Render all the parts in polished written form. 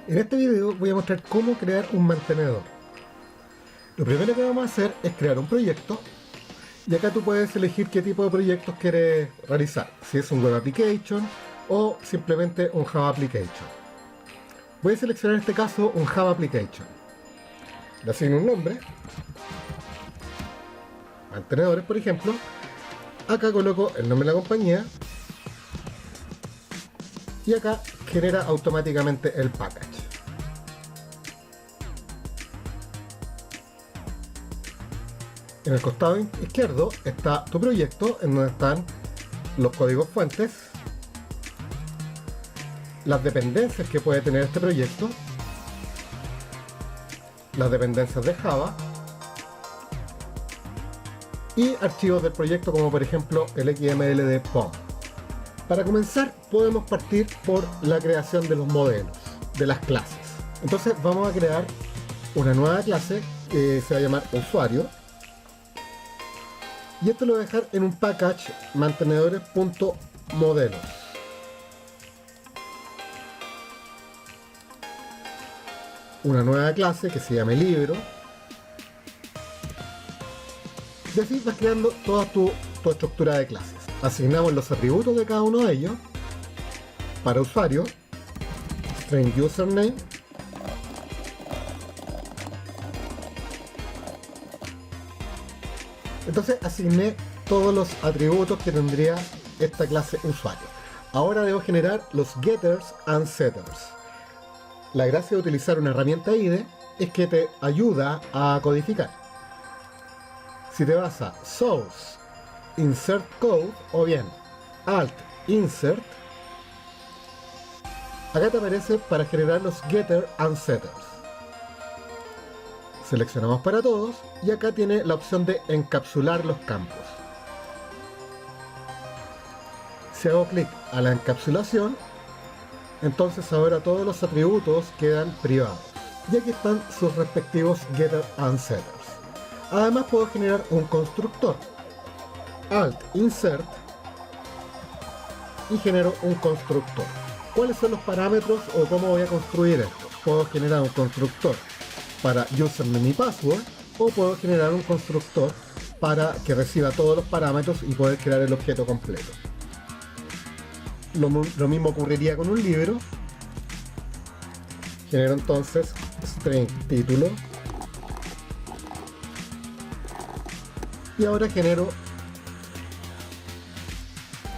En este video voy a mostrar cómo crear un mantenedor. Lo primero que vamos a hacer es crear un proyecto y acá tú puedes elegir qué tipo de proyectos quieres realizar, si es un web application o simplemente un Java application. Voy a seleccionar en este caso un Java application. Le asigno un nombre, mantenedores por ejemplo. Acá coloco el nombre de la compañía y acá genera automáticamente el package. En el costado izquierdo está tu proyecto, en donde están los códigos fuentes, las dependencias que puede tener este proyecto, las dependencias de Java y archivos del proyecto como por ejemplo el XML de POM. Para comenzar podemos partir por la creación de los modelos, de las clases. Entonces vamos a crear una nueva clase que se va a llamar usuario. Y esto lo voy a dejar en un package mantenedores.modelos. Una nueva clase que se llame libro. Y así vas creando toda tu estructura de clases. Asignamos los atributos de cada uno de ellos. Para usuario, string username. Entonces asigné todos los atributos que tendría esta clase usuario. Ahora debo generar los getters and setters. La gracia de utilizar una herramienta IDE es que te ayuda a codificar. Si te vas a Source, Insert Code o bien Alt Insert, acá te aparece para generar los getters and setters. Seleccionamos para todos y acá tiene la opción de encapsular los campos. Si hago clic a la encapsulación, entonces ahora todos los atributos quedan privados. Y aquí están sus respectivos getters and setters. Además puedo generar un constructor. Alt Insert y genero un constructor. ¿Cuáles son los parámetros o cómo voy a construir esto? Puedo generar un constructor para username y password, o puedo generar un constructor para que reciba todos los parámetros y poder crear el objeto completo. Lo mismo ocurriría con un libro. Genero entonces string título y ahora genero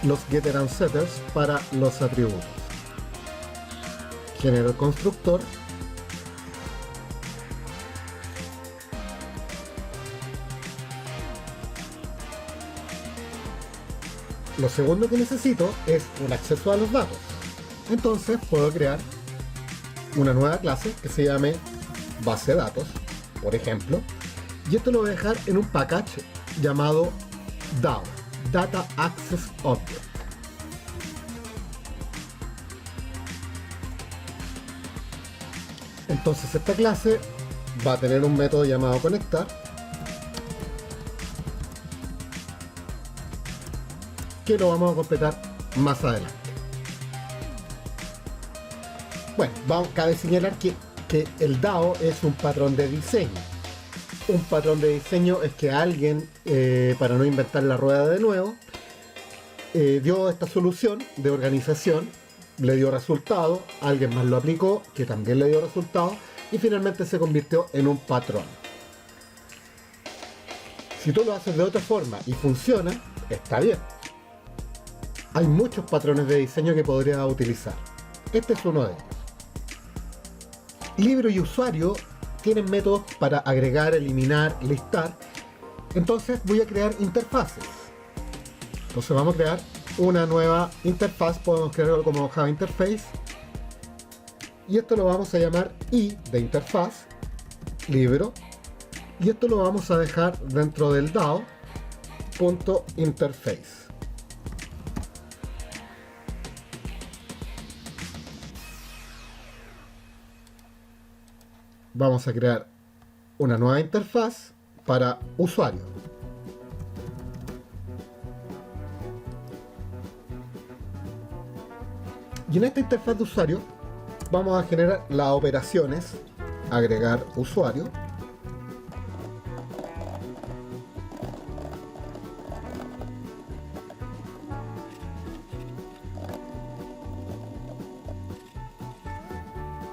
los getters and setters para los atributos. Genero el constructor. Lo segundo que necesito es un acceso a los datos. Entonces puedo crear una nueva clase que se llame base de datos, por ejemplo. Y esto lo voy a dejar en un package llamado DAO, Data Access Object. Entonces esta clase va a tener un método llamado conectar, que lo vamos a completar más adelante. Bueno, cabe señalar que el DAO es un patrón de diseño. Un patrón de diseño es que alguien, para no inventar la rueda de nuevo, dio esta solución de organización, le dio resultado, alguien más lo aplicó, que también le dio resultado, y finalmente se convirtió en un patrón. Si tú lo haces de otra forma y funciona, está bien. Hay muchos patrones de diseño que podría utilizar. Este es uno de ellos. Libro y usuario tienen métodos para agregar, eliminar, listar. Entonces voy a crear interfaces. Entonces vamos a crear una nueva interfaz. Podemos crearlo como Java Interface. Y esto lo vamos a llamar I de interfaz, libro. Y esto lo vamos a dejar dentro del DAO.interface. Vamos a crear una nueva interfaz para usuario. Y en esta interfaz de usuario Vamos a generar las operaciones, agregar usuario.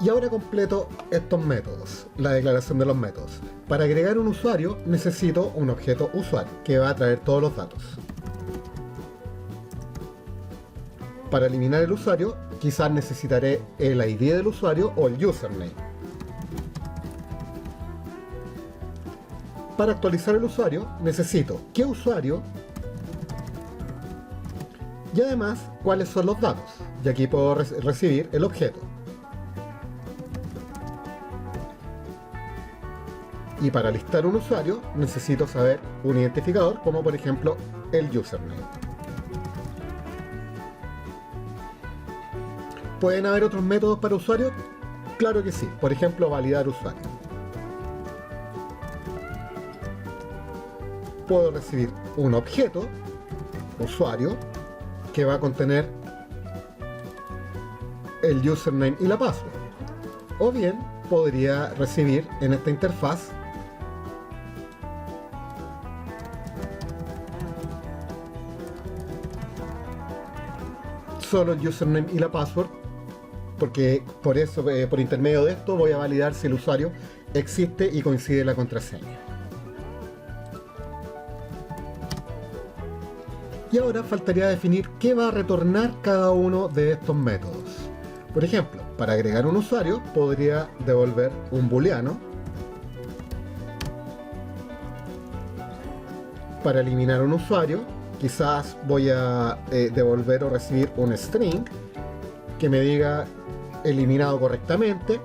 Y ahora completo estos métodos, la declaración de los métodos. Para agregar un usuario necesito un objeto usuario que va a traer todos los datos. Para eliminar el usuario, quizás necesitaré el ID del usuario o el username. Para actualizar el usuario, necesito qué usuario y además cuáles son los datos. Y aquí puedo recibir el objeto. Y para listar un usuario, necesito saber un identificador, como por ejemplo el username. ¿Pueden haber otros métodos para usuarios? Claro que sí. Por ejemplo, validar usuario. Puedo recibir un objeto, usuario, que va a contener el username y la password. O bien, podría recibir en esta interfaz solo el username y la password, porque por eso, por intermedio de esto, voy a validar si el usuario existe y coincide la contraseña. Y ahora faltaría definir qué va a retornar cada uno de estos métodos. Por ejemplo, para agregar un usuario, podría devolver un booleano. Para eliminar un usuario, quizás voy a devolver o recibir un string que me diga eliminado correctamente.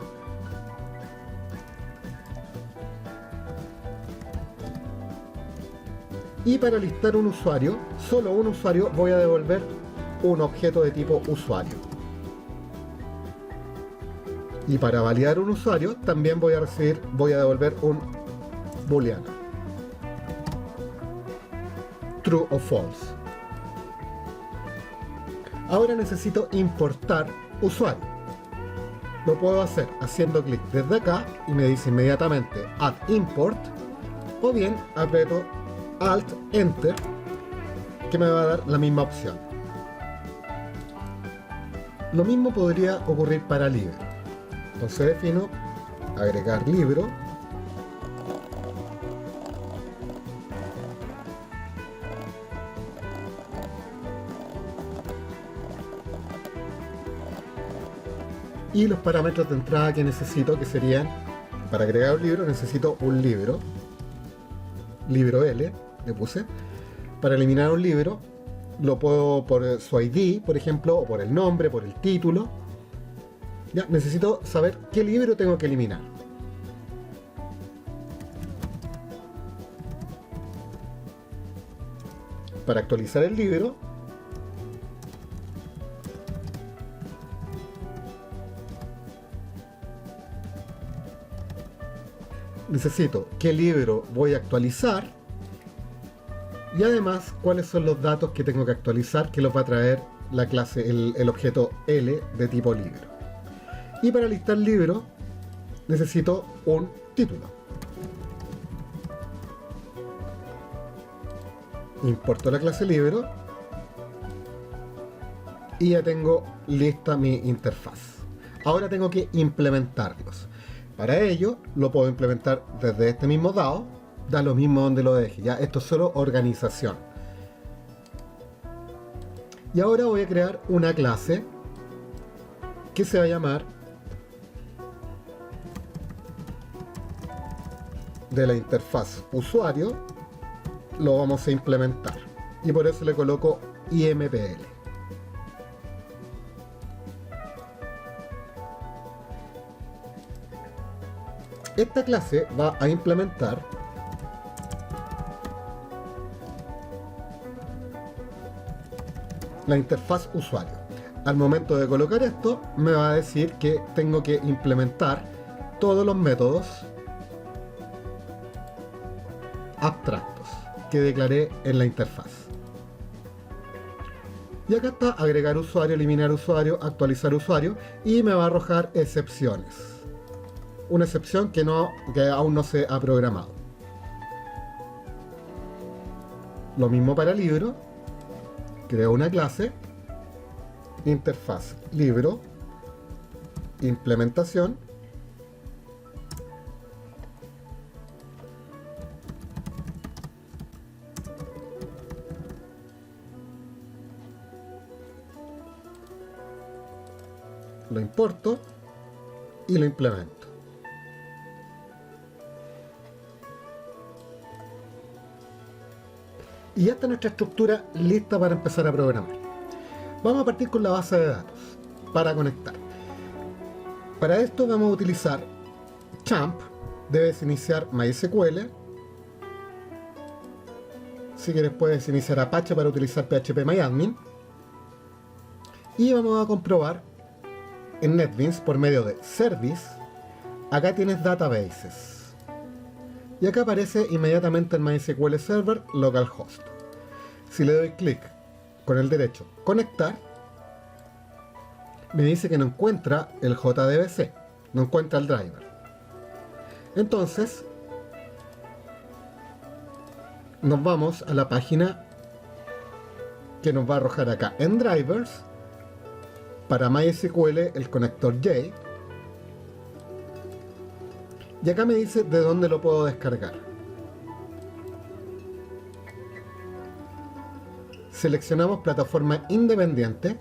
Y para listar un usuario, solo un usuario, voy a devolver un objeto de tipo usuario. Y para validar un usuario, también voy a devolver un booleano. True o false. Ahora necesito importar usuario. Lo puedo hacer haciendo clic desde acá y me dice inmediatamente add import, o bien aprieto Alt Enter, que me va a dar la misma opción. Lo mismo podría ocurrir para libro. Entonces defino agregar libro. Y los parámetros de entrada que necesito, que serían, para agregar un libro necesito un libro, libro L, le puse. Para eliminar un libro, lo puedo por su ID, por ejemplo, o por el nombre, por el título. Ya, necesito saber qué libro tengo que eliminar. Para actualizar el libro, necesito qué libro voy a actualizar y además cuáles son los datos que tengo que actualizar, que los va a traer la clase, el objeto L de tipo libro. Y para listar libro necesito un título. Importo la clase libro y ya tengo lista mi interfaz. Ahora tengo que implementarlos. Para ello lo puedo implementar desde este mismo DAO, da lo mismo donde lo deje, ya esto es solo organización. Y ahora voy a crear una clase que se va a llamar de la interfaz usuario, lo vamos a implementar y por eso le coloco IMPL. Esta clase va a implementar la interfaz usuario. Al momento de colocar esto, me va a decir que tengo que implementar todos los métodos abstractos que declaré en la interfaz. Y acá está agregar usuario, eliminar usuario, actualizar usuario, y me va a arrojar excepciones. Una excepción que aún no se ha programado. Lo mismo para libro. Creo una clase. Interfaz libro. Implementación. Lo importo y lo implemento. Y ya está nuestra estructura lista para empezar a programar. Vamos a partir con la base de datos para conectar. Para esto vamos a utilizar champ. Debes iniciar MySQL. Si quieres puedes iniciar Apache para utilizar phpMyAdmin. Y vamos a comprobar en NetBeans por medio de Service. Acá tienes Databases. Y acá aparece inmediatamente el MySQL Server Localhost. Si le doy clic con el derecho Conectar, me dice que no encuentra el JDBC, no encuentra el driver. Entonces, nos vamos a la página que nos va a arrojar acá en Drivers. Para MySQL el conector J. Y acá me dice de dónde lo puedo descargar. Seleccionamos plataforma independiente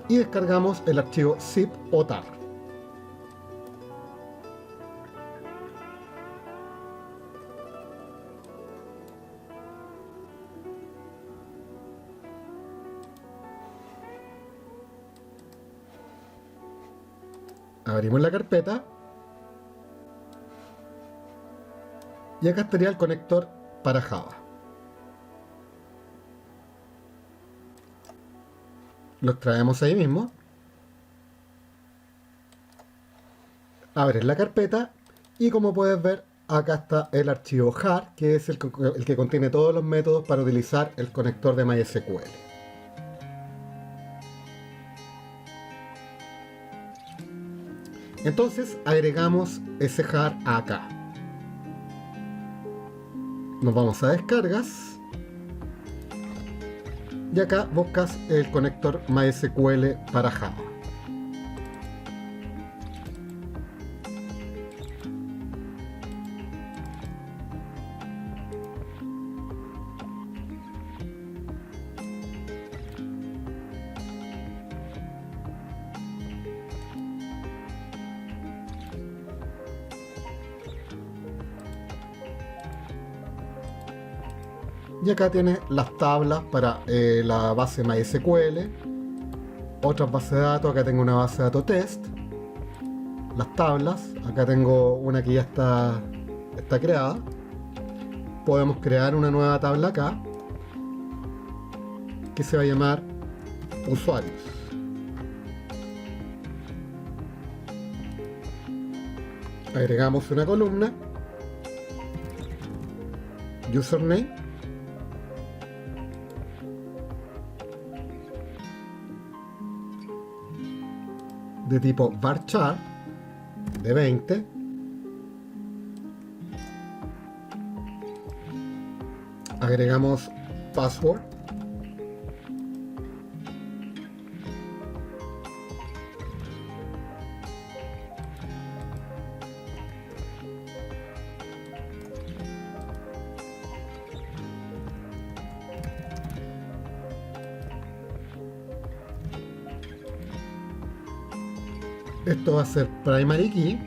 y descargamos el archivo zip o tar. Abrimos la carpeta y acá estaría el conector para Java. Lo traemos ahí mismo. Abres la carpeta y como puedes ver acá está el archivo jar, que es el que contiene todos los métodos para utilizar el conector de MySQL. Entonces agregamos ese jar acá. Nos vamos a descargas y acá buscas el conector MySQL para Java. Y acá tienes las tablas para la base MySQL, otras bases de datos. Acá tengo una base de datos test, las tablas. Acá tengo una que ya está creada. Podemos crear una nueva tabla acá que se va a llamar usuarios. Agregamos una columna, username, de tipo varchar de 20. Agregamos password. Esto va a ser primary key.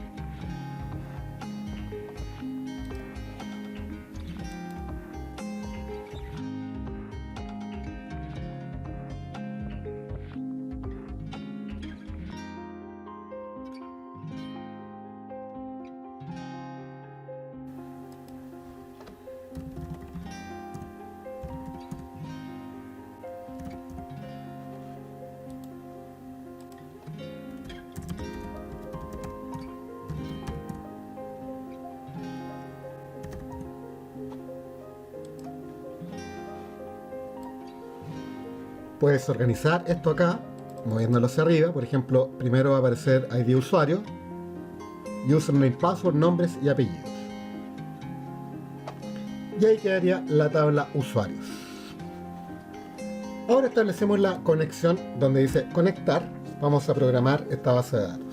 Puedes organizar esto acá, moviéndolo hacia arriba. Por ejemplo, primero va a aparecer ID de usuario, username, password, nombres y apellidos. Y ahí quedaría la tabla usuarios. Ahora establecemos la conexión donde dice conectar. Vamos a programar esta base de datos.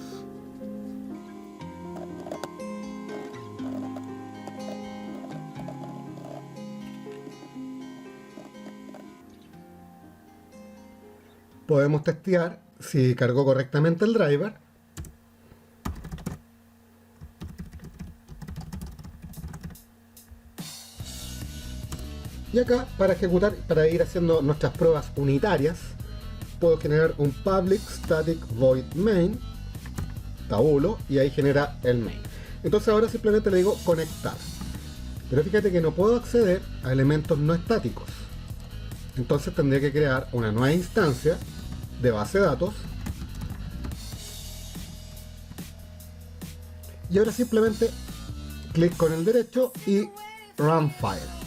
Podemos testear si cargó correctamente el driver. Y acá, para ejecutar, para ir haciendo nuestras pruebas unitarias, puedo generar un public static void main, tabulo, y ahí genera el main. Entonces ahora simplemente le digo conectar. Pero fíjate que no puedo acceder a elementos no estáticos. Entonces tendría que crear una nueva instancia de base de datos. Y ahora simplemente clic con el derecho y Run File.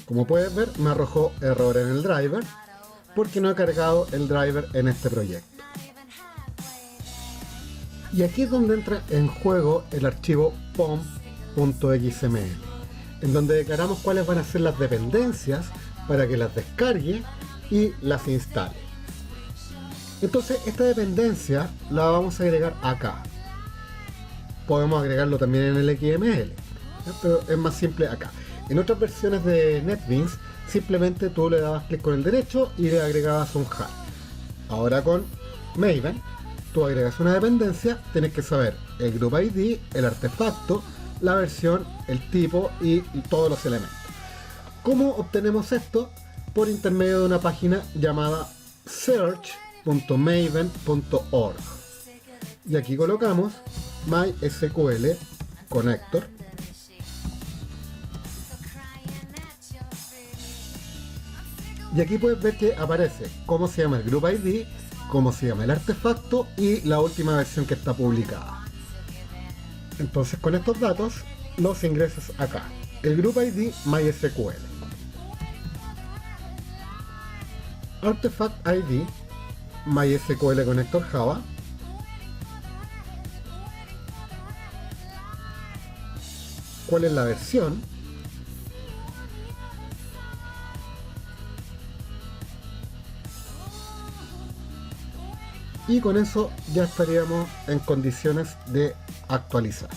Como puedes ver, me arrojó error en el driver porque no he cargado el driver en este proyecto. Y aquí es donde entra en juego el archivo pom.xml, en donde declaramos cuáles van a ser las dependencias para que las descargue y las instale. Entonces esta dependencia la vamos a agregar acá. Podemos agregarlo también en el XML, pero es más simple acá. En otras versiones de NetBeans simplemente tú le dabas clic con el derecho y le agregabas un jar. Ahora con Maven tú agregas una dependencia, tienes que saber el group ID, el artefacto, la versión, el tipo y todos los elementos. ¿Cómo obtenemos esto? Por intermedio de una página llamada search.maven.org. Y aquí colocamos MySQL Connector. Y aquí puedes ver que aparece cómo se llama el group ID, cómo se llama el artefacto y la última versión que está publicada. Entonces con estos datos los ingresas acá. El group ID MySQL, Artifact ID MySQL Connector Java, cuál es la versión, y con eso ya estaríamos en condiciones de actualizar.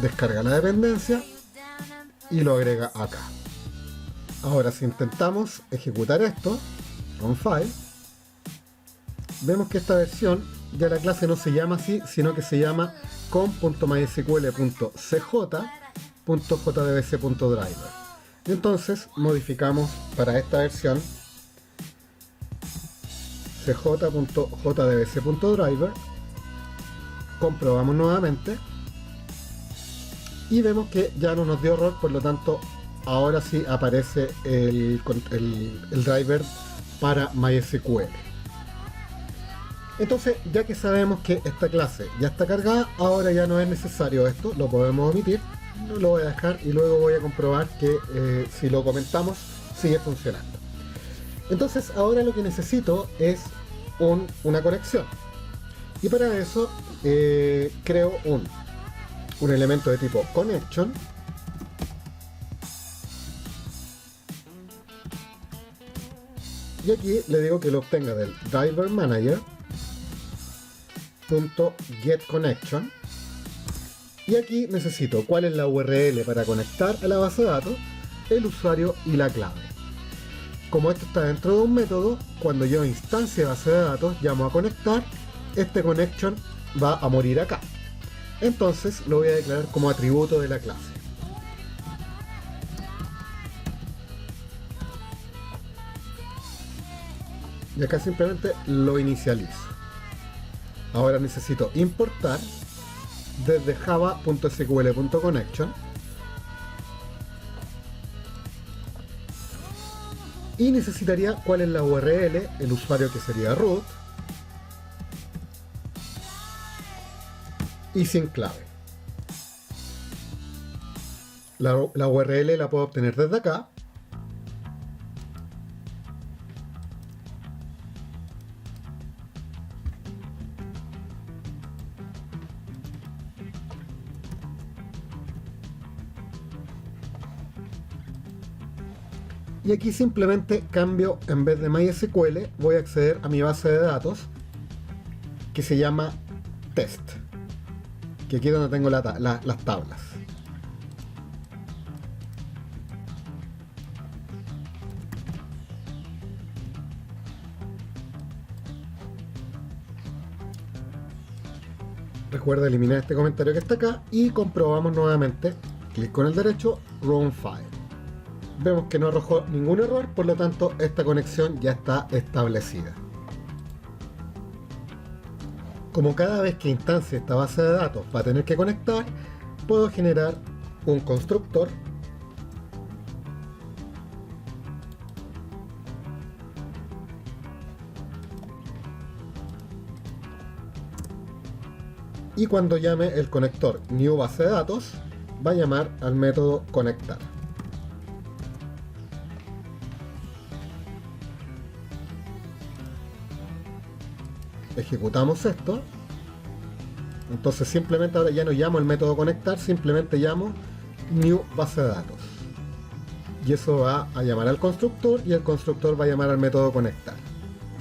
Descarga la dependencia y lo agrega acá. Ahora si intentamos ejecutar esto con file, vemos que esta versión ya la clase no se llama así, sino que se llama com.mysql.cj.jdbc.driver. Entonces modificamos para esta versión cj.jdbc.driver, comprobamos nuevamente y vemos que ya no nos dio error, por lo tanto ahora sí aparece el driver para MySQL. Entonces, ya que sabemos que esta clase ya está cargada, ahora ya no es necesario esto, lo podemos omitir, lo voy a dejar y luego voy a comprobar que si lo comentamos sigue funcionando. Entonces ahora lo que necesito es una conexión, y para eso creo un elemento de tipo connection, y aquí le digo que lo obtenga del driver manager .getConnection, y aquí necesito cuál es la URL para conectar a la base de datos, el usuario y la clave. Como esto está dentro de un método, cuando yo instancie base de datos, llamo a conectar, este connection va a morir acá. Entonces lo voy a declarar como atributo de la clase. Y acá simplemente lo inicializo. Ahora necesito importar desde java.sql.connection y necesitaría cuál es la URL, el usuario que sería root y sin clave. La URL la puedo obtener desde acá. Y aquí simplemente cambio, en vez de MySQL, voy a acceder a mi base de datos que se llama test, que aquí es donde tengo las tablas. Recuerda eliminar este comentario que está acá y comprobamos nuevamente, clic con el derecho, Run File. Vemos que no arrojó ningún error, por lo tanto esta conexión ya está establecida. Como cada vez que instancie esta base de datos va a tener que conectar, puedo generar un constructor y cuando llame el conector new base de datos va a llamar al método conectar. Ejecutamos esto. Entonces simplemente ahora ya no llamo el método conectar, simplemente llamo new base de datos. Y eso va a llamar al constructor y el constructor va a llamar al método conectar.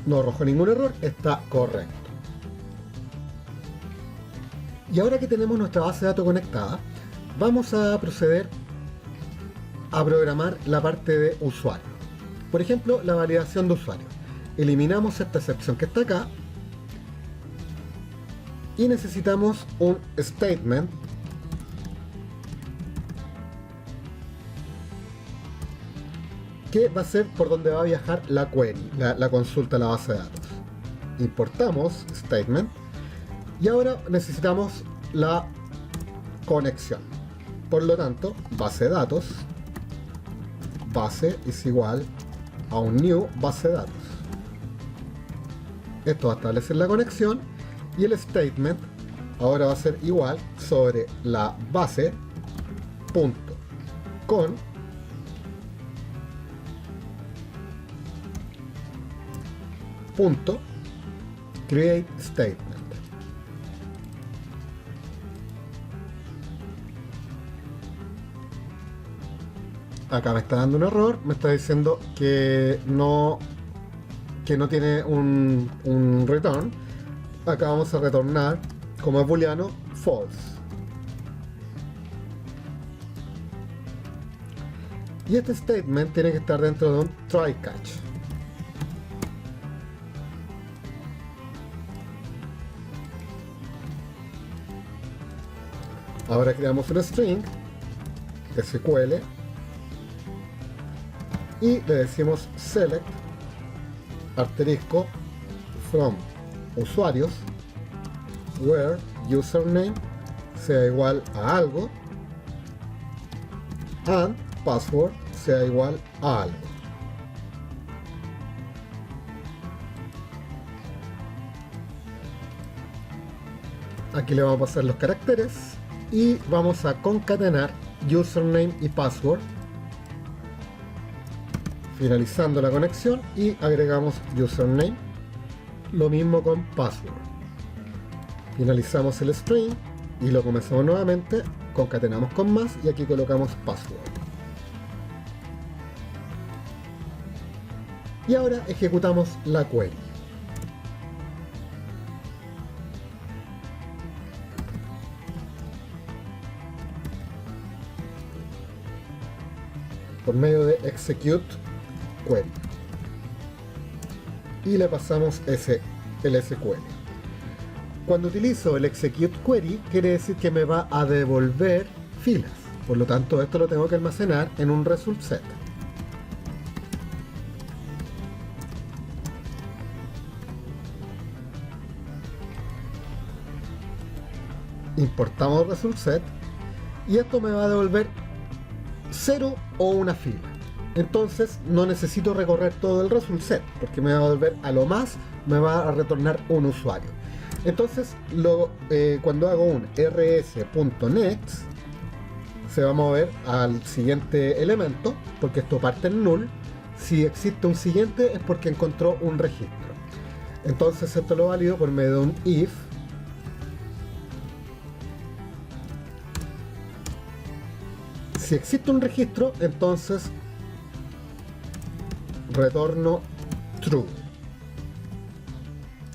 No arrojó ningún error, está correcto. Y ahora que tenemos nuestra base de datos conectada, vamos a proceder a programar la parte de usuario. Por ejemplo, la validación de usuario. Eliminamos esta excepción que está acá y necesitamos un statement que va a ser por donde va a viajar la query, la consulta a la base de datos. Importamos statement y ahora necesitamos la conexión. Por lo tanto, base de datos, base es igual a un new base de datos. Esto va a establecer la conexión y el statement ahora va a ser igual sobre la base punto con punto create statement. Acá me está dando un error, me está diciendo que no tiene un return. Acá vamos a retornar, como es booleano, false. Y este statement tiene que estar dentro de un try catch. Ahora creamos un string SQL y le decimos select asterisco from usuarios where username sea igual a algo and password sea igual a algo. Aquí le vamos a pasar los caracteres y vamos a concatenar username y password, finalizando la conexión, y agregamos username, lo mismo con password. Finalizamos el string y lo comenzamos nuevamente, concatenamos con más y aquí colocamos password. Y ahora ejecutamos la query. Por medio de execute query. Y le pasamos el SQL. Cuando utilizo el execute query, quiere decir que me va a devolver filas. Por lo tanto, esto lo tengo que almacenar en un result set. Importamos result set y esto me va a devolver 0 o una fila. Entonces no necesito recorrer todo el result set porque me va a devolver, a lo más me va a retornar un usuario. Entonces cuando hago un rs.next se va a mover al siguiente elemento, porque esto parte en null. Si existe un siguiente es porque encontró un registro. Entonces esto lo valido por medio de un if. Si existe un registro, entonces retorno true.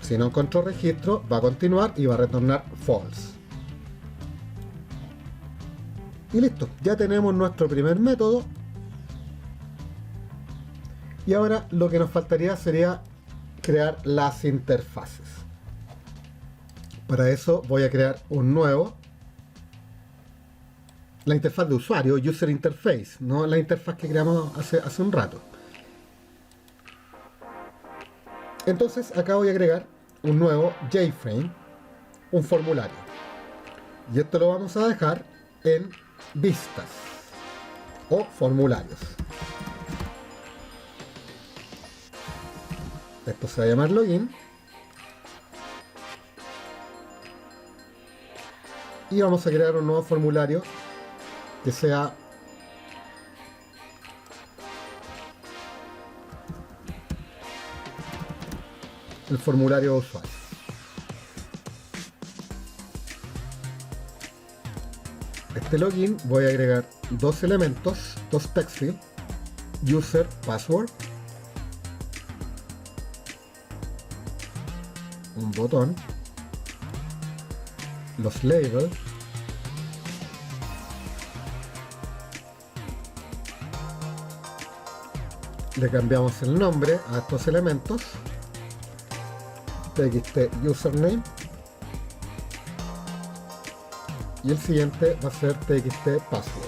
Si no encontró registro, va a continuar y va a retornar false. Y listo, ya tenemos nuestro primer método. Y ahora lo que nos faltaría sería crear las interfaces. Para eso voy a crear un nuevo. La interfaz de usuario, user interface, no la interfaz que creamos hace un rato. Entonces acá voy a agregar un nuevo JFrame, un formulario. Y esto lo vamos a dejar en vistas o formularios. Esto se va a llamar login. Y vamos a crear un nuevo formulario que sea el formulario de usuario. Este login voy a agregar dos elementos, dos text fields, user, password, un botón, los labels, le cambiamos el nombre a estos elementos, txt username, y el siguiente va a ser txt password.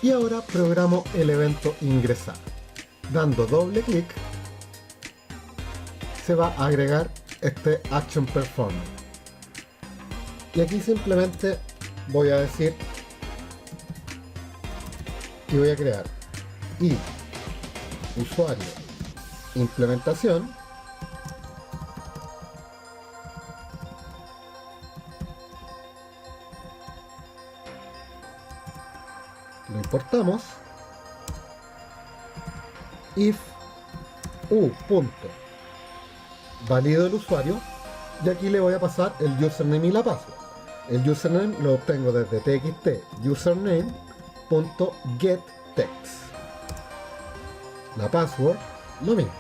Y ahora programo el evento ingresar. Dando doble clic se va a agregar este action perform. Y aquí simplemente voy a decir que voy a crear y usuario implementación lo importamos, if valido el usuario, y aquí le voy a pasar el username y la password. El username lo obtengo desde txt username.getText. La password lo mismo,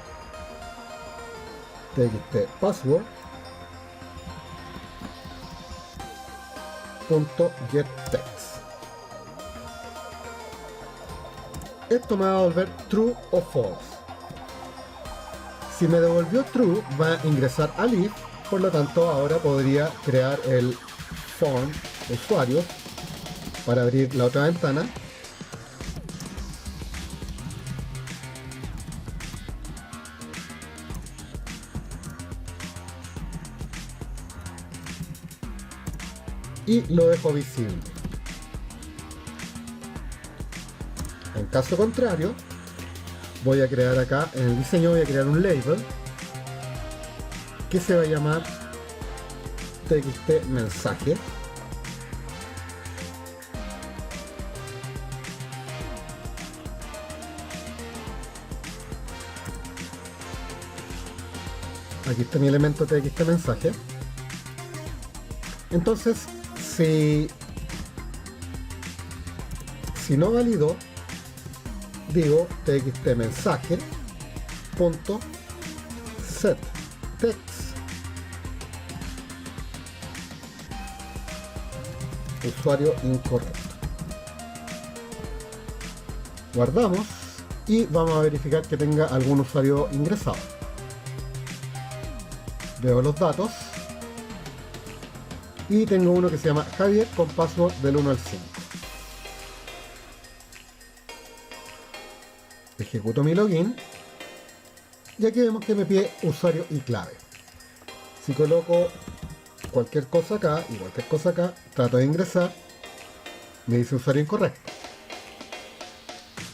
txt password.getText. Esto me va a devolver true o false. Si me devolvió true, va a ingresar al if, por lo tanto ahora podría crear el form de usuarios para abrir la otra ventana. Y lo dejo visible. En caso contrario, voy a crear acá, en el diseño voy a crear un label que se va a llamar txt mensaje. Aquí está mi elemento txt mensaje. Entonces, si no valido, digo txt mensaje punto set text usuario incorrecto. Guardamos y vamos a verificar que tenga algún usuario ingresado. Veo los datos y tengo uno que se llama Javier con password del 1 al 5. Ejecuto mi login y aquí vemos que me pide usuario y clave. Si coloco cualquier cosa acá y cualquier cosa acá, trato de ingresar, me dice usuario incorrecto.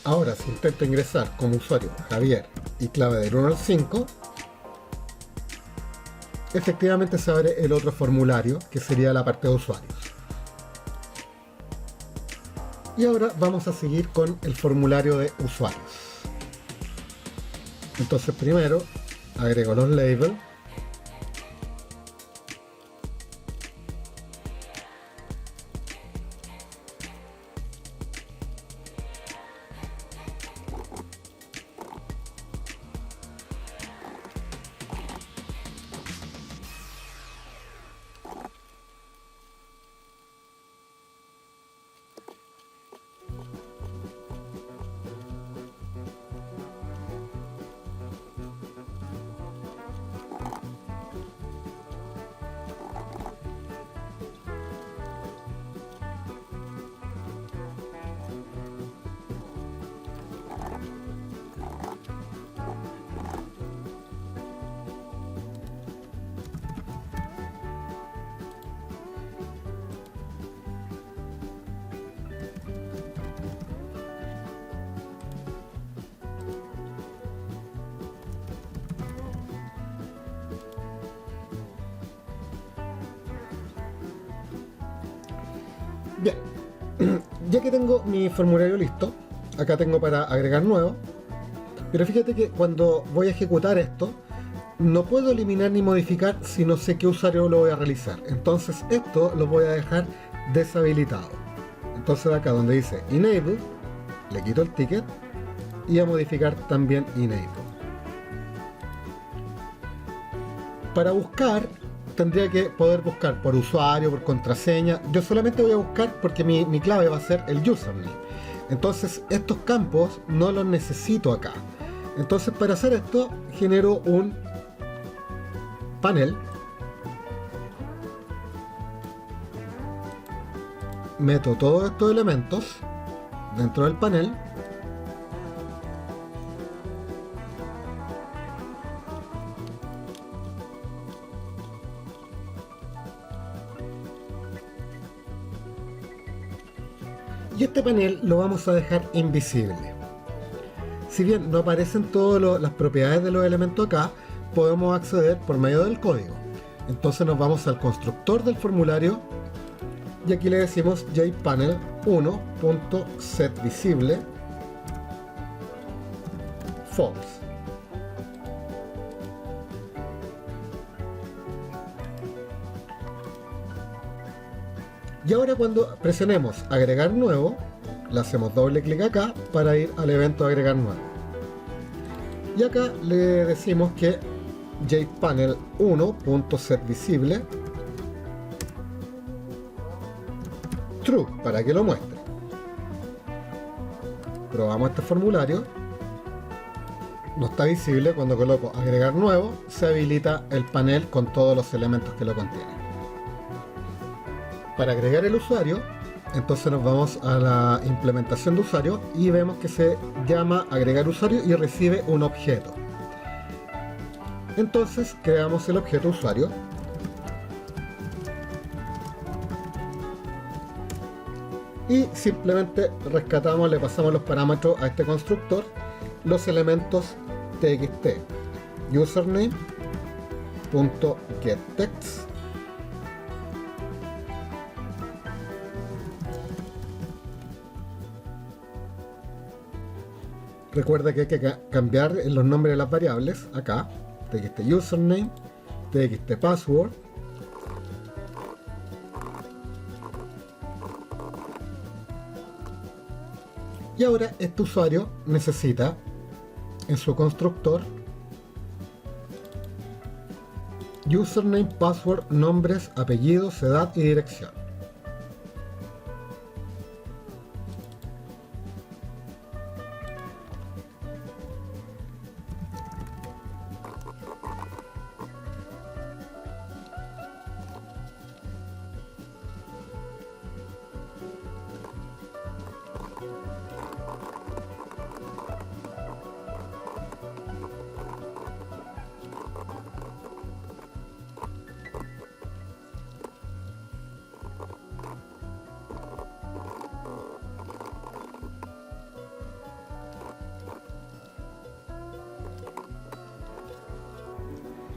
Ahora, si intento ingresar como usuario Javier y clave del 1 al 5, efectivamente se abre el otro formulario, que sería la parte de usuarios. Y ahora vamos a seguir con el formulario de usuarios. Entonces primero agrego los labels. Bien, ya que tengo mi formulario listo, acá tengo para agregar nuevo, pero fíjate que cuando voy a ejecutar esto, no puedo eliminar ni modificar si no sé qué usuario lo voy a realizar. Entonces esto lo voy a dejar deshabilitado. Entonces acá donde dice Enable, le quito el ticket y a modificar también Enable. Para buscar, tendría que poder buscar por usuario, por contraseña. Yo solamente voy a buscar porque mi clave va a ser el username. Entonces estos campos no los necesito acá. Entonces para hacer esto genero un panel. Meto todos estos elementos dentro del panel. Y este panel lo vamos a dejar invisible. Si bien no aparecen todas las propiedades de los elementos acá, podemos acceder por medio del código. Entonces nos vamos al constructor del formulario y aquí le decimos jpanel1.setVisible false. Y ahora cuando presionemos agregar nuevo, le hacemos doble clic acá para ir al evento agregar nuevo. Y acá le decimos que jpanel1.setVisible true para que lo muestre. Probamos este formulario. No está visible. Cuando coloco agregar nuevo, se habilita el panel con todos los elementos que lo contienen. Para agregar el usuario, entonces nos vamos a la implementación de usuario y vemos que se llama agregar usuario y recibe un objeto. Entonces creamos el objeto usuario y simplemente rescatamos, le pasamos los parámetros a este constructor, los elementos txt username.getText recuerda que hay que cambiar los nombres de las variables acá, txt username, txt password, y ahora este usuario necesita en su constructor username, password, nombres, apellidos, edad y dirección.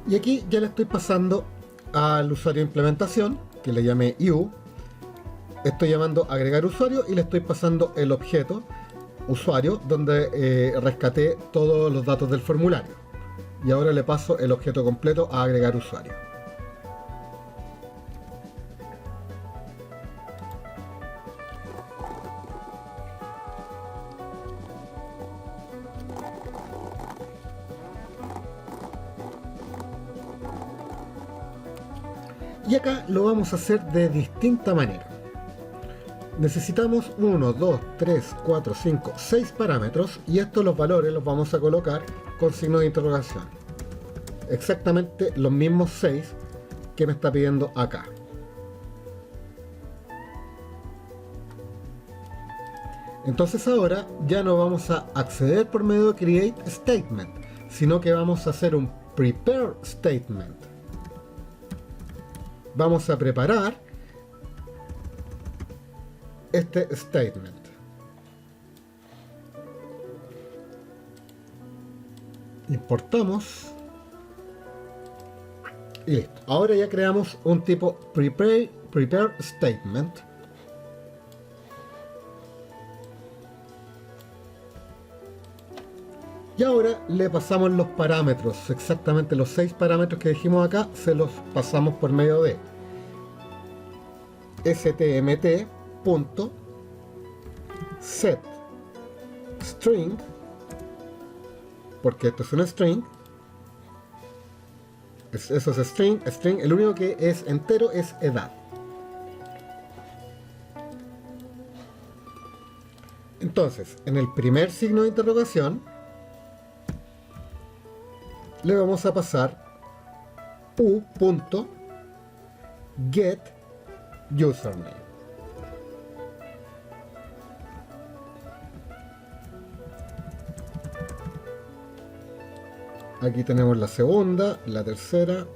Y aquí ya le estoy pasando al usuario de implementación, que le llamé u. Estoy llamando agregar usuario y le estoy pasando el objeto usuario donde rescaté todos los datos del formulario. Y ahora le paso el objeto completo a agregar usuario. Y acá lo vamos a hacer de distinta manera. Necesitamos 1, 2, 3, 4, 5, 6 parámetros y estos los valores los vamos a colocar con signo de interrogación. Exactamente los mismos 6 que me está pidiendo acá. Entonces ahora ya no vamos a acceder por medio de create statement, sino que vamos a hacer un prepare statement. Vamos a preparar este statement. Importamos y listo. Ahora ya creamos un tipo prepare statement. Y ahora le pasamos los parámetros, exactamente los 6 parámetros que dijimos acá, se los pasamos por medio de stmt.setString, porque esto es un string, eso es string, el único que es entero es edad. Entonces, en el primer signo de interrogación, le vamos a pasar u.getUsername. Aquí tenemos la segunda, la tercera.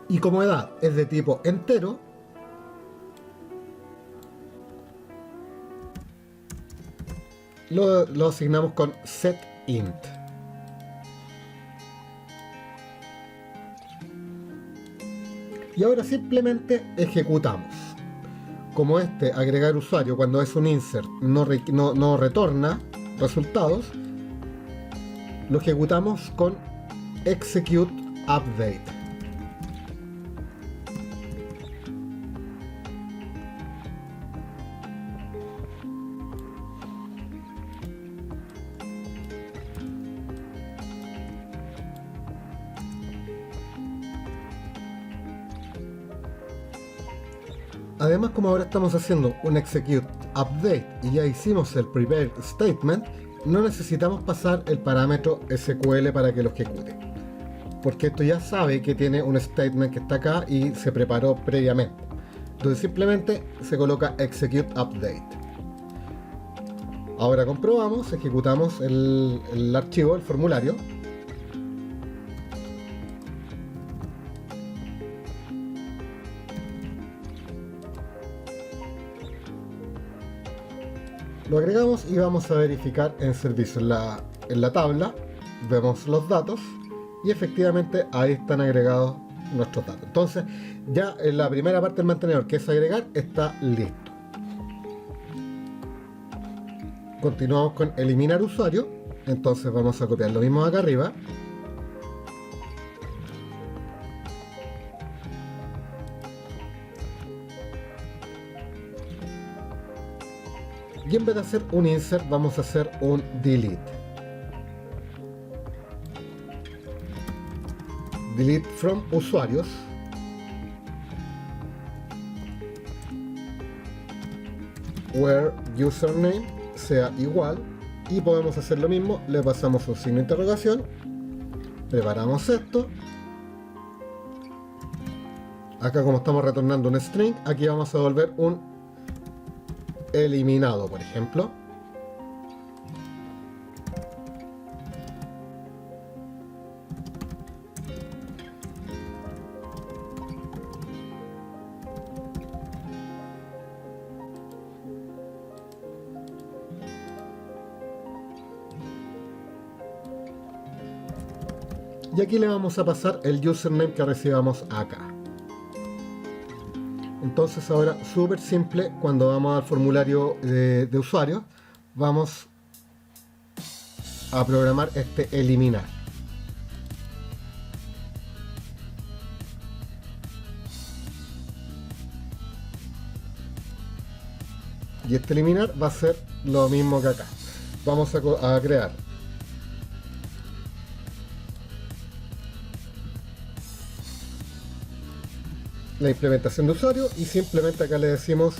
Y como edad es de tipo entero, lo asignamos con setInt. Y ahora simplemente ejecutamos. Como este agregar usuario cuando es un insert no retorna resultados, lo ejecutamos con execute update. Además, como ahora estamos haciendo un execute update y ya hicimos el prepare statement, no necesitamos pasar el parámetro SQL para que lo ejecute, porque esto ya sabe que tiene un statement que está acá y se preparó previamente. Entonces simplemente se coloca execute update. Ahora comprobamos, ejecutamos el archivo, el formulario. Lo agregamos y vamos a verificar en servicio. En la tabla vemos los datos y efectivamente ahí están agregados nuestros datos. Entonces ya en la primera parte del mantenedor, que es agregar, está listo. Continuamos con eliminar usuario. Entonces vamos a copiar lo mismo acá arriba. Y en vez de hacer un insert, vamos a hacer un delete. Delete from usuarios. Where username sea igual. Y podemos hacer lo mismo. Le pasamos un signo de interrogación. Preparamos esto. Acá, como estamos retornando un string, aquí vamos a devolver un eliminado, por ejemplo. Y aquí le vamos a pasar el username que recibamos acá. Entonces ahora, súper simple, cuando vamos al formulario de usuario, vamos a programar este eliminar. Y este eliminar va a ser lo mismo que acá. Vamos a crear la implementación de usuario y simplemente acá le decimos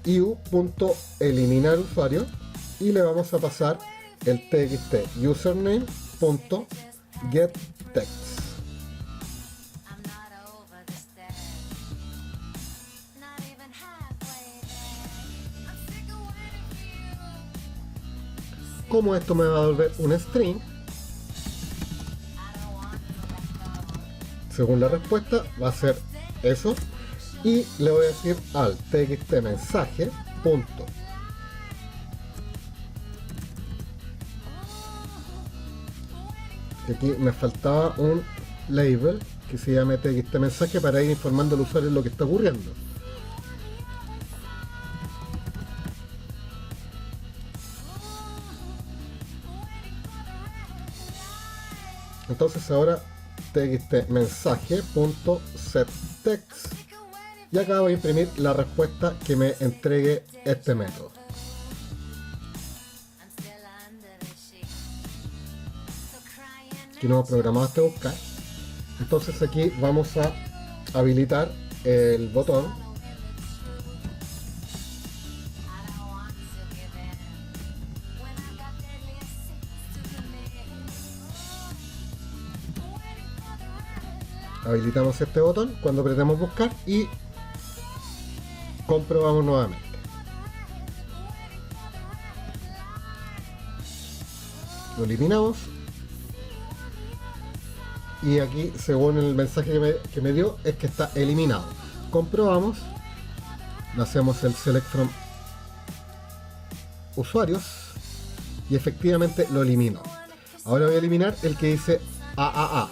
iu.eliminar usuario y le vamos a pasar el txt username.getText. Como esto me va a devolver un string, según la respuesta va a ser eso, y le voy a decir al txt mensaje punto que aquí me faltaba un label que se llame txt mensaje para ir informando al usuario lo que está ocurriendo. Entonces ahora txt mensaje.setText y acá voy a imprimir la respuesta que me entregue este método. Aquí no hemos programado este buscar. Entonces aquí vamos a habilitar el botón habilitamos este botón cuando apretemos buscar y comprobamos nuevamente. Lo eliminamos y aquí, según el mensaje que me dio, es que está eliminado. Comprobamos, le hacemos el select from usuarios y efectivamente lo eliminó. Ahora voy a eliminar el que dice AAA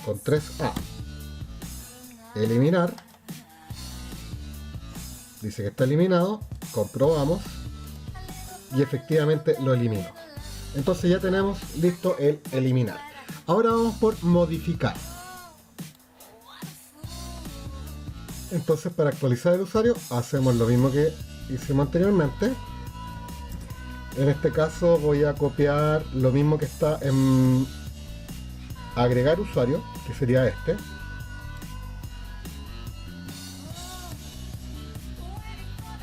con 3A. Eliminar, dice que está eliminado, comprobamos y efectivamente lo eliminó. Entonces ya tenemos listo el eliminar. Ahora vamos por modificar. Entonces, para actualizar el usuario hacemos lo mismo que hicimos anteriormente. En este caso voy a copiar lo mismo que está en agregar usuario, que sería este.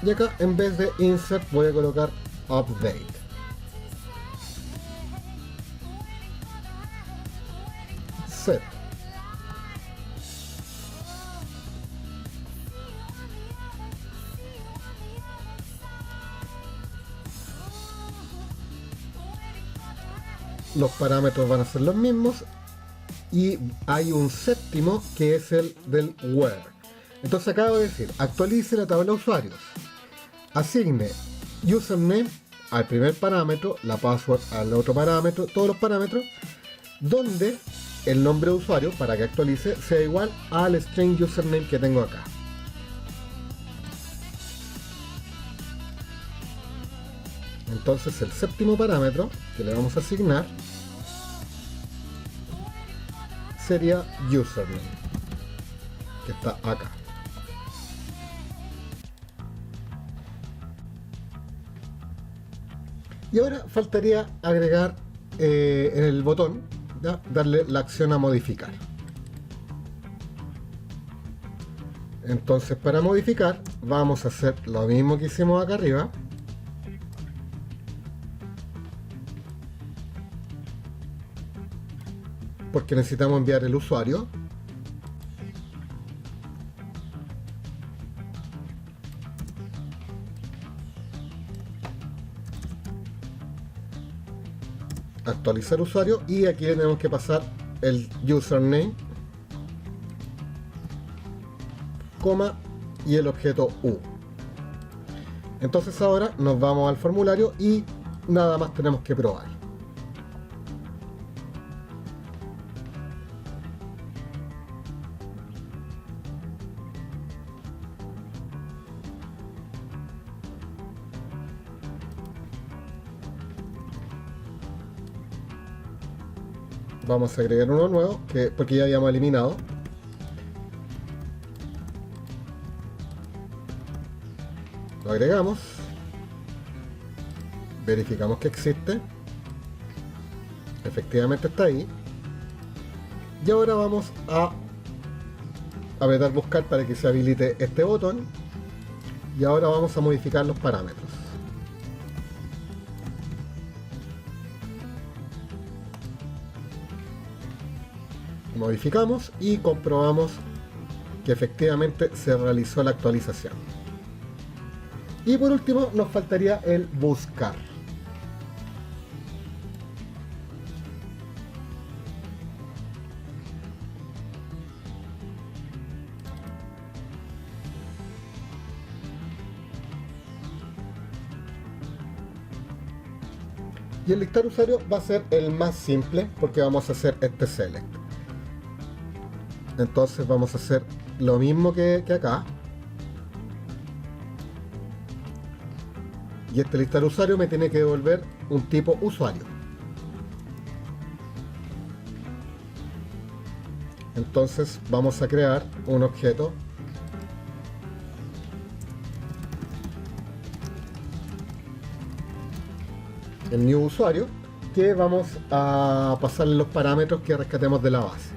Y acá, en vez de insert, voy a colocar update. Set. Los parámetros van a ser los mismos y hay un séptimo que es el del where. Entonces acá voy a decir, actualice la tabla de usuarios, asigne username al primer parámetro, la password al otro parámetro, todos los parámetros, donde el nombre de usuario, para que actualice, sea igual al string username que tengo acá. Entonces el séptimo parámetro que le vamos a asignar sería username, que está acá. Y ahora faltaría agregar en el botón, ¿ya?, darle la acción a modificar. Entonces, para modificar vamos a hacer lo mismo que hicimos acá arriba. Porque necesitamos enviar el usuario. actualizar usuario, y aquí le tenemos que pasar el username, coma, y el objeto U. Entonces ahora nos vamos al formulario y nada más tenemos que probar. Vamos a agregar uno nuevo, porque ya habíamos eliminado. Lo agregamos. Verificamos que existe. Efectivamente está ahí. Y ahora vamos a apretar buscar para que se habilite este botón. Y ahora vamos a modificar los parámetros. Modificamos y comprobamos que efectivamente se realizó la actualización. Y por último nos faltaría el buscar. Y el listar usuario va a ser el más simple porque vamos a hacer este select. Entonces vamos a hacer lo mismo que acá. Y este listar usuario me tiene que devolver un tipo usuario. Entonces vamos a crear un objeto el new usuario, que vamos a pasarle los parámetros que rescatemos de la base.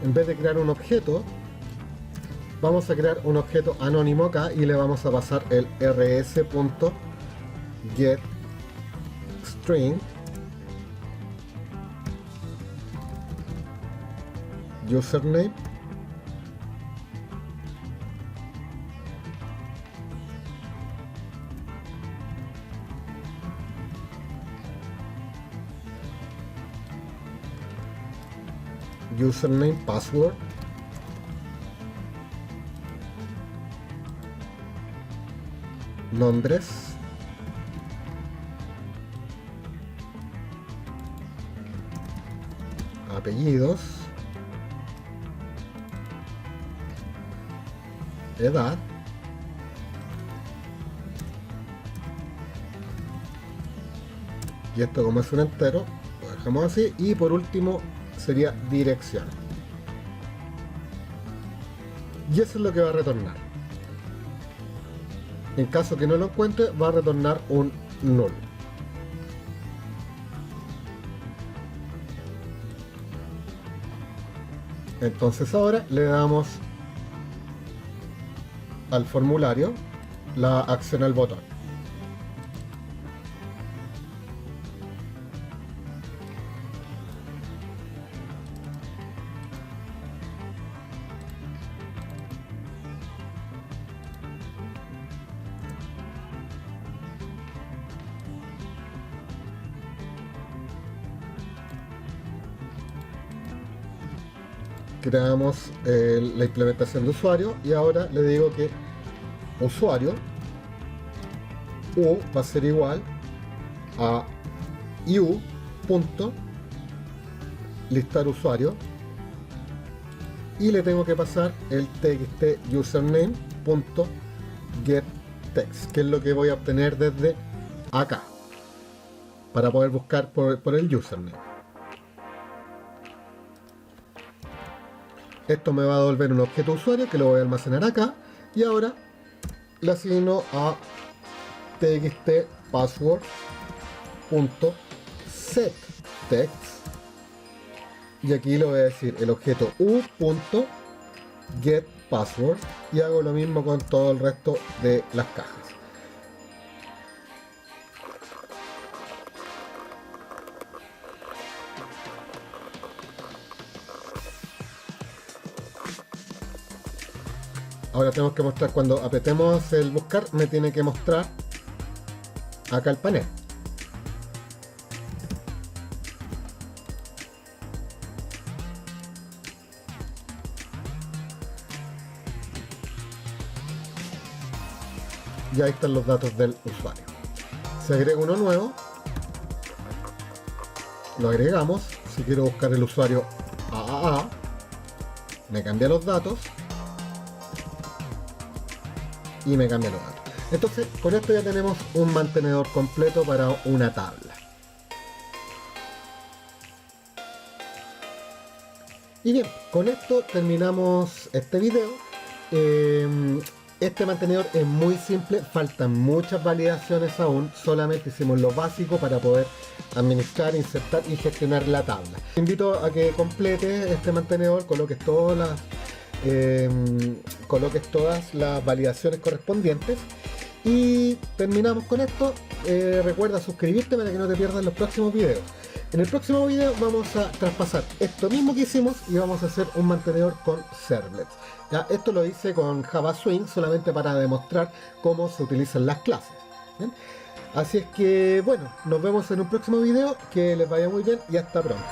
En vez de crear un objeto, vamos a crear un objeto anónimo acá y le vamos a pasar el rs.getString username username password nombres apellidos edad y esto, como es un entero, lo dejamos así. Y por último sería dirección, y eso es lo que va a retornar. En caso que no lo encuentre, va a retornar un null. Entonces ahora le damos al formulario la acción al botón. Creamos la implementación de usuario y ahora le digo que usuario u va a ser igual a listar usuario, y le tengo que pasar el txt username.getText, que es lo que voy a obtener desde acá para poder buscar por el username. Esto me va a devolver un objeto usuario que lo voy a almacenar acá, y ahora le asigno a txt password.set text, y aquí le voy a decir el objeto u.getPassword, y hago lo mismo con todo el resto de las cajas. Ahora tenemos que mostrar, cuando apretemos el buscar, me tiene que mostrar acá el panel. Y ahí están los datos del usuario. Se agrega uno nuevo, lo agregamos. Si quiero buscar el usuario AAA, me cambia los datos y me cambia los datos. Entonces, con esto ya tenemos un mantenedor completo para una tabla. Y bien, con esto terminamos este video. Este mantenedor es muy simple, faltan muchas validaciones aún, solamente hicimos lo básico para poder administrar, insertar y gestionar la tabla. Te invito a que completes este mantenedor, coloques todas las validaciones correspondientes, y terminamos con esto. Recuerda suscribirte para que no te pierdas los próximos videos. En el próximo video vamos a traspasar esto mismo que hicimos y vamos a hacer un mantenedor con servlets. Ya, esto lo hice con Java Swing solamente para demostrar cómo se utilizan las clases. ¿Bien? Así es que bueno, nos vemos en un próximo video, que les vaya muy bien y hasta pronto.